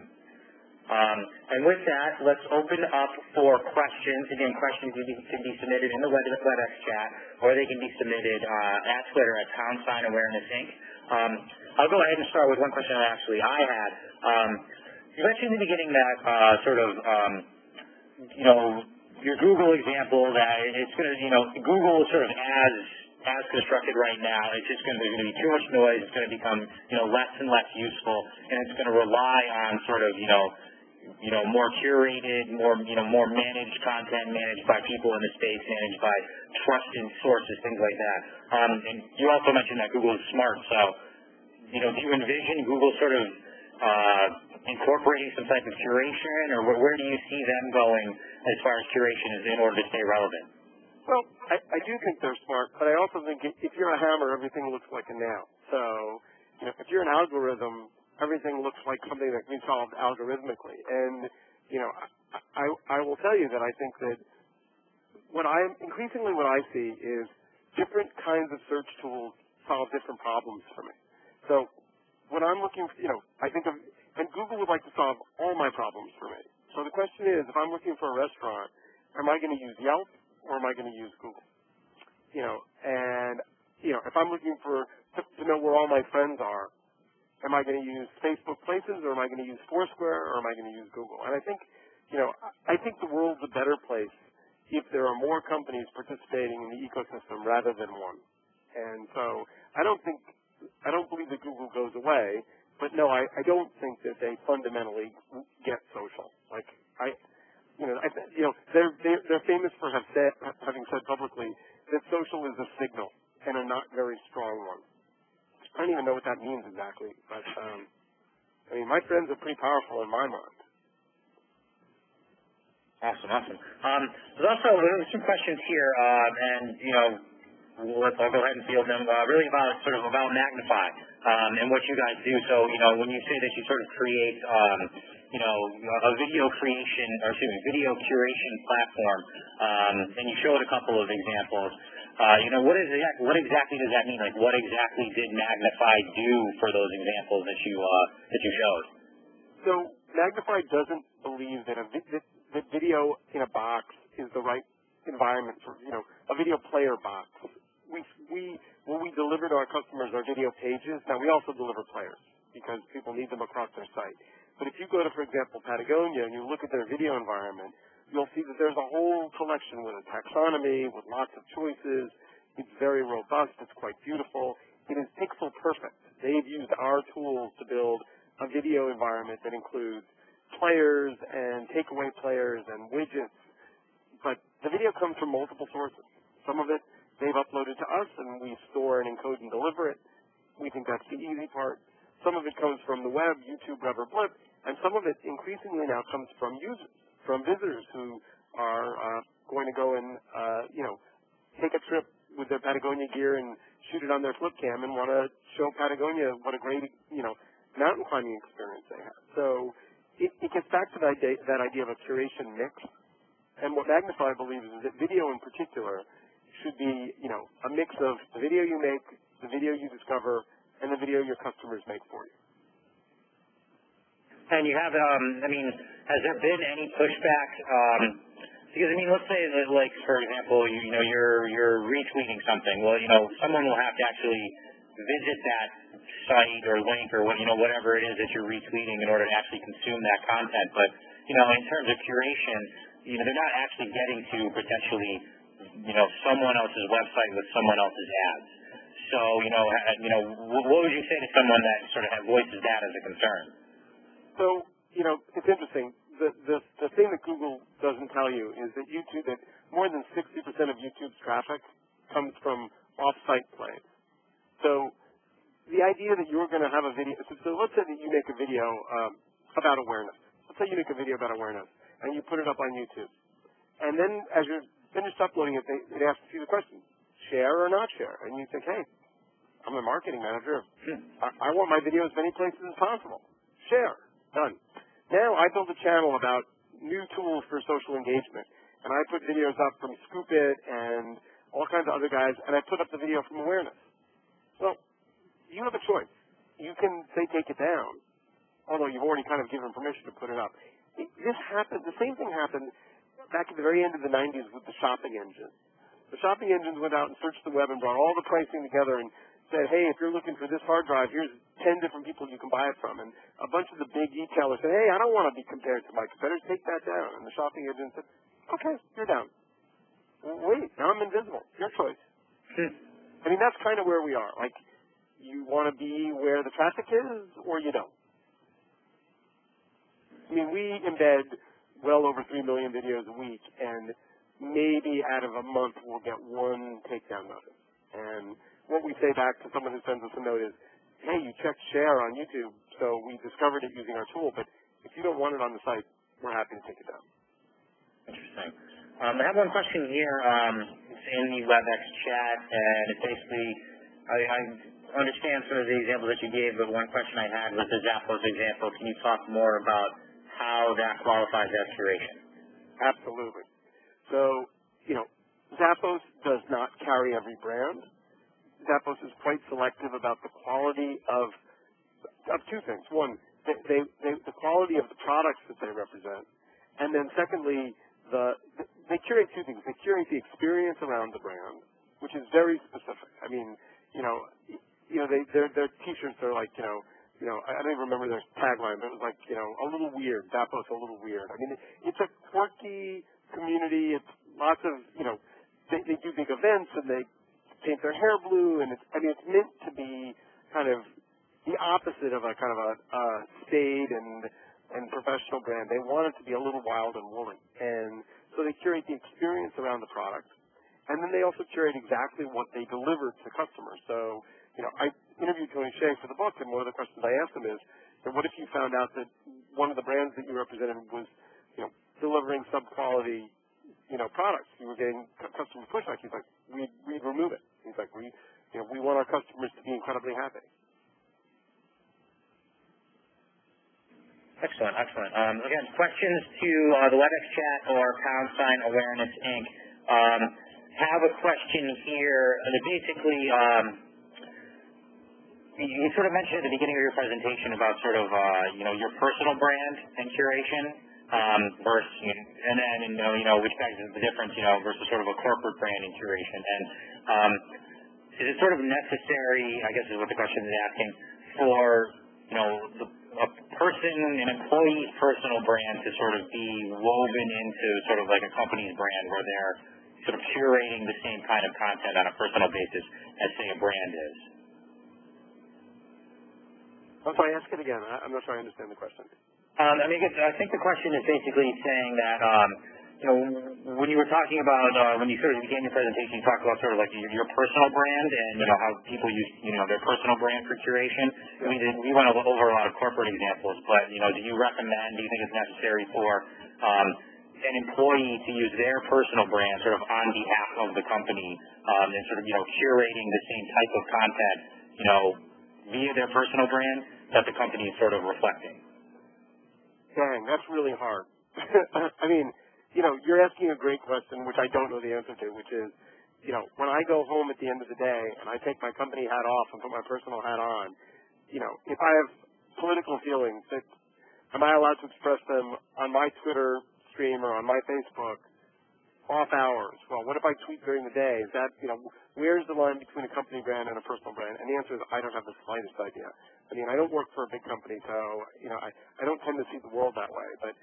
And with that, let's open up for questions. Again, questions can be submitted in the WebEx chat, or they can be submitted at Twitter at #Awareness Inc. I'll go ahead and start with one question I had. You mentioned in the beginning that your Google example that it's going to, Google sort of as constructed right now, it's just there's going to be too much noise. It's going to become, less and less useful, and it's going to rely on sort of, more curated, more managed content, managed by people in the space, managed by trusted sources, things like that. And you also mentioned that Google is smart, so, do you envision Google sort of incorporating some type of curation, or where do you see them going as far as curation is in order to stay relevant? Well, I do think they're smart, but I also think if you're a hammer, everything looks like a nail. So, if you're an algorithm, everything looks like something that can be solved algorithmically. And, I will tell you that I think that what I see is different kinds of search tools solve different problems for me. So when I'm looking, I think of, and Google would like to solve all my problems for me. So the question is, if I'm looking for a restaurant, am I going to use Yelp or am I going to use Google? If I'm looking to know where all my friends are, am I going to use Facebook Places or am I going to use Foursquare or am I going to use Google? And I think, I think the world's a better place if there are more companies participating in the ecosystem rather than one. And so I don't believe that Google goes away, but no, I don't think that they fundamentally get social. Like they're famous for having said publicly that social is a signal and a not very strong one. I don't even know what that means exactly, but my friends are pretty powerful in my mind. Awesome. There's also some questions here, I'll go ahead and field them. Really about Magnify and what you guys do. So when you say that you sort of create a video curation platform, and you showed a couple of examples. What exactly does that mean? Like, what exactly did Magnify do for those examples that you showed? So Magnify doesn't believe that that video in a box is the right environment for a video player box. When we deliver to our customers our video pages, now we also deliver players because people need them across their site. But if you go to, for example, Patagonia and you look at their video environment, you'll see that there's a whole collection with a taxonomy, with lots of choices. It's very robust. It's quite beautiful. It is pixel perfect. They've used our tools to build a video environment that includes players and takeaway players and widgets. But the video comes from multiple sources. Some of it they've uploaded to us, and we store and encode and deliver it. We think that's the easy part. Some of it comes from the web, YouTube, Rubber Blip, and some of it increasingly now comes from users, from visitors who are going to go and, take a trip with their Patagonia gear and shoot it on their flip cam and want to show Patagonia what a great, mountain climbing experience they have. So it gets back to that idea of a curation mix. And what Magnify believes is that video in particular should be, a mix of the video you make, the video you discover, and the video your customers make for you. And you have, has there been any pushback? Because, let's say that, like, for example, you're retweeting something. Well, someone will have to actually visit that site or link or, whatever it is that you're retweeting in order to actually consume that content. But, in terms of curation, they're not actually getting to potentially, someone else's website with someone else's ads. So, what would you say to someone that sort of voices that as a concern? So, it's interesting. The thing that Google doesn't tell you is that more than 60% of YouTube's traffic comes from off-site plays. So the idea that you're going to have a video, so let's say that you make a video about awareness. Let's say you make a video about awareness and you put it up on YouTube. And then as you're finished uploading it, it asks you the question, share or not share? And you think, hey, I'm the marketing manager. I want my video as many places as possible. Share. Done. Now I build a channel about new tools for social engagement, and I put videos up from Scoop It and all kinds of other guys, and I put up the video from Awareness. Well, you have a choice. You can say take it down, although you've already kind of given permission to put it up. The same thing happened back at the very end of the 90s with the shopping engine. The shopping engines went out and searched the web and brought all the pricing together and said, hey, if you're looking for this hard drive, here's 10 different people you can buy it from. And a bunch of the big retailers said, hey, I don't want to be compared to my competitors. Take that down. And the shopping agent said, okay, you're down. Wait, now I'm invisible. Your choice. That's kind of where we are. Like, you want to be where the traffic is or you don't. We embed well over 3 million videos a week, and maybe out of a month we'll get one takedown notice. And what we say back to someone who sends us a note is, hey, you checked share on YouTube, so we discovered it using our tool, but if you don't want it on the site, we're happy to take it down. Interesting. I have one question here. It's in the WebEx chat, and it's basically, I understand some of the examples that you gave, but one question I had was the Zappos example. Can you talk more about how that qualifies as curation? Absolutely. So, Zappos does not carry every brand. Zappos is quite selective about the quality of two things. One, the quality of the products that they represent, and then secondly, they curate two things. They curate the experience around the brand, which is very specific. Their T-shirts are like, I don't even remember their tagline, but it was like, a little weird. Zappos a little weird. It's a quirky community. It's lots of, they do big events and they paint their hair blue, and it's meant to be kind of the opposite of a kind of a staid and professional brand. They want it to be a little wild and woolly, and so they curate the experience around the product, and then they also curate exactly what they deliver to customers. So, I interviewed Tony Hsieh for the book, and one of the questions I asked him is, what if you found out that one of the brands that you represented was, delivering sub-quality products? You were getting customer pushback. He's like, we'd remove it. He's like, we want our customers to be incredibly happy. Excellent. Again, questions to the WebEx chat or #Awareness Inc. Have a question here. Basically, you sort of mentioned at the beginning of your presentation about sort of, your personal brand and curation. Versus, and then, which begs the difference, versus sort of a corporate brand and curation. And is it sort of necessary, I guess is what the question is asking, for, an employee's personal brand to sort of be woven into sort of like a company's brand where they're sort of curating the same kind of content on a personal basis as, say, a brand is? I'm sorry, ask it again. I'm not sure I understand the question. I think the question is basically saying that, when you were talking about, when you sort of began your presentation, you talked about sort of like your personal brand and, how people use, their personal brand for curation. I mean, we went over a lot of corporate examples, but, do you recommend, do you think it's necessary for an employee to use their personal brand sort of on behalf of the company and sort of, curating the same type of content, via their personal brand that the company is sort of reflecting? Dang, that's really hard. I mean, you're asking a great question, which I don't know the answer to, which is, when I go home at the end of the day and I take my company hat off and put my personal hat on, if I have political feelings, am I allowed to express them on my Twitter stream or on my Facebook off hours? Well, what if I tweet during the day? Is that, where's the line between a company brand and a personal brand? And the answer is I don't have the slightest idea. I mean, I don't work for a big company, so, I don't tend to see the world that way. But,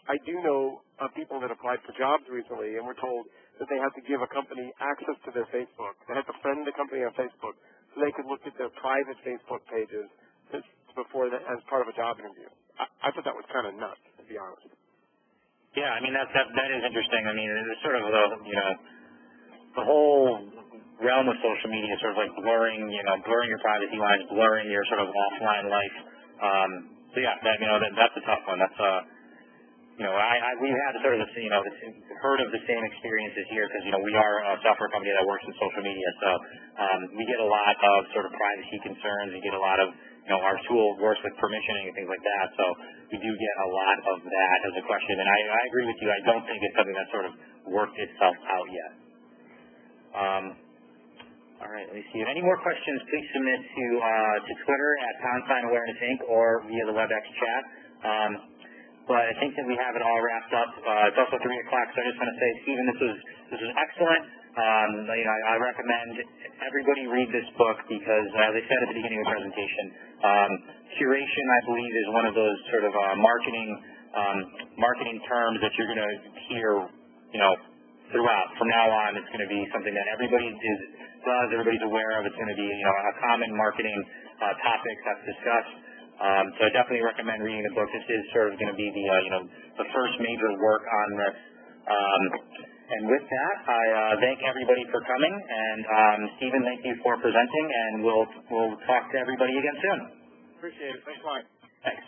I do know of people that applied for jobs recently and were told that they had to give a company access to their Facebook. They had to friend the company on Facebook so they could look at their private Facebook pages as part of a job interview. I thought that was kind of nuts, to be honest. Yeah, I mean, that is interesting. I mean, it's sort of the whole realm of social media is sort of like blurring your privacy lines, blurring your sort of offline life. So yeah, that's a tough one. That's we've had sort of heard of the same experiences here because we are a software company that works in social media, so we get a lot of sort of privacy concerns. We get a lot of our tool works with permissioning and things like that, so we do get a lot of that as a question. And I agree with you. I don't think it's something that sort of worked itself out yet. All right, let me see. If any more questions, please submit to Twitter at #Awareness Inc. or via the WebEx chat. But I think that we have it all wrapped up. It's also 3 o'clock, so I just want to say, Stephen, this was excellent. I recommend everybody read this book because, as I said at the beginning of the presentation, curation, I believe, is one of those sort of marketing terms that you're going to hear, throughout. From now on, it's going to be something that everybody's aware of. It's going to be, a common marketing topic that's discussed. So I definitely recommend reading the book. This is sort of going to be the first major work on this. And with that, I thank everybody for coming, and Stephen, thank you for presenting, and we'll talk to everybody again soon. Appreciate it. Thanks a lot. Thanks.